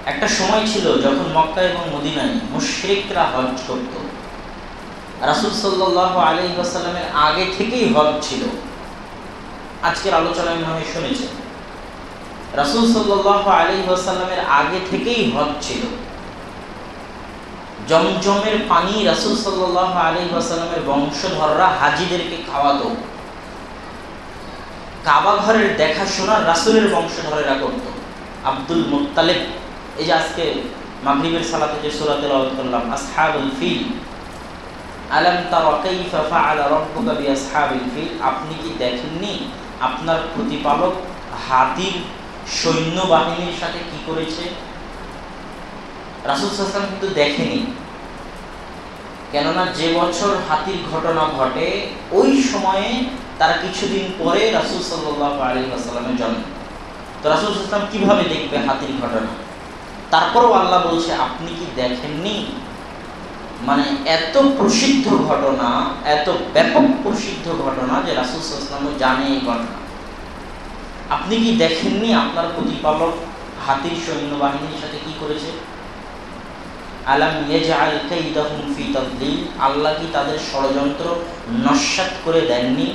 একটা সময় ছিল যখন মক্কা এবং মদিনায় মুশরিকরা হজ করত। রাসূল সাল্লাল্লাহু আলাইহি ওয়াসাল্লামের আগে থেকেই হজ ছিল। আজকের আলোচনায় মনে হয় শুনেছেন, রাসূল সাল্লাল্লাহু আলাইহি ওয়াসাল্লামের আগে থেকেই হজ ছিল। জমজমের পানি রাসূল সাল্লাল্লাহু আলাইহি ওয়াসাল্লামের বংশধররা হাজীদেরকে খাওয়াতো। কাবা ঘরের দেখাশোনা রাসূলের বংশধরেরা করত। আব্দুল মুত্তালিব, এই যে আজকে মাগরিবের সালাতে যে সূরা তেলাওয়াত করলাম, আসহাবুল ফিল, আলাম তারা কাইফা ফাআলা রাব্বুকা বিআসহাবিল ফিল, আপনি কি দেখেননি আপনার প্রতিপালক হাতির সৈন্যবাহিনীর সাথে কি করেছে? রাসূল সাল্লাল্লাহু আলাইহি ওয়াসাল্লাম কিন্তু দেখেনি, কেননা যে বছর হাতির ঘটনা ঘটে ওই সময়ে তার কিছুদিন পরে রাসূল সাল্লাল্লাহু আলাইহি ওয়াসাল্লামের জন্ম। তো রাসূল সাল্লাল্লাহু আলাইহি ওয়াসাল্লাম কিভাবে দেখবে হাতির ঘটনা? তারপরও আল্লাহ বলছে আপনি কি দেখেননি? মানে এত প্রসিদ্ধ ঘটনা, এত ব্যাপক প্রসিদ্ধ ঘটনা যে রাসূল সাল্লাল্লাহু আলাইহি ওয়াসাল্লাম জানে এই ঘটনা। আপনি কি দেখেননি আপনার প্রতিপালক হাতির সৈন্যবাহিনীর সাথে কি করেছে? আলাম ইয়াজআল কাইদাহুম ফি তাদলিল, আল্লাহ কি তাদের ষড়যন্ত্র নস্যাৎ করে দেননি?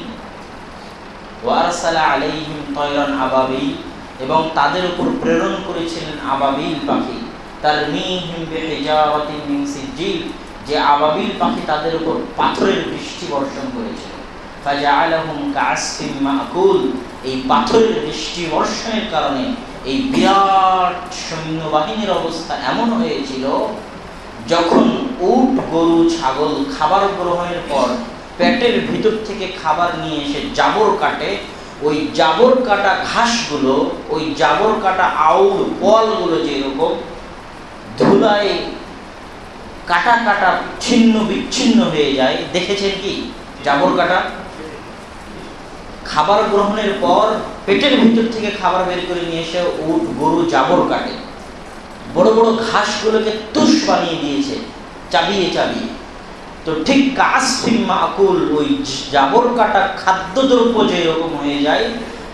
ওয়া আরসালা আলাইহিম তায়রান আবাবিল, এবং তাদের উপর প্রেরণ করেছিলেন আবাবিল পাখি, তারমিহিম বিহিজারাতিন মিন সিজিল, যে আবাবিল পাখি তাদের উপর পাথরের বৃষ্টি বর্ষণ করেছিল। ফাজআলাহুম কাআসফিন মাকুল, এই পাথরের বৃষ্টি বর্ষণের কারণে এই বিরাট সৈন্যবাহিনীর অবস্থা এমন হয়েছিল, যখন উট, গরু, ছাগল খাবার গ্রহণের পর পেটের ভিতর থেকে খাবার নিয়ে এসে জাবর কাটে, ওই জাবর কাটা ঘাসগুলো, ওই জাবর কাটা আউল পোয়ালগুলো যেরকম ধুলায় কাটা কাটা ছিন্ন বিচ্ছিন্ন হয়ে যায়, দেখেছেন কি? জাবর কাটা খাবার গ্রহণের পর পেটের ভিতর থেকে খাবার বের করে নিয়ে এসে উট, গরু জাবর কাটে, বড় বড় ঘাসগুলোকে তুষ বানিয়ে দিয়েছে চাবিয়ে চাবিয়ে। তো ঠিক কাসফিন মাকুল, ওই জাবর কাটা খাদ্যদ্রব্য যেরকম হয়ে যায়,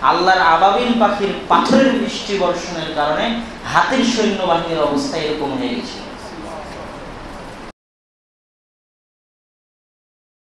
আল্লাহর আবাবিল পাখির পাথরের বৃষ্টি বর্ষণের কারণে হাতির সৈন্যবাহিনীর অবস্থা এরকম হয়ে গেছে।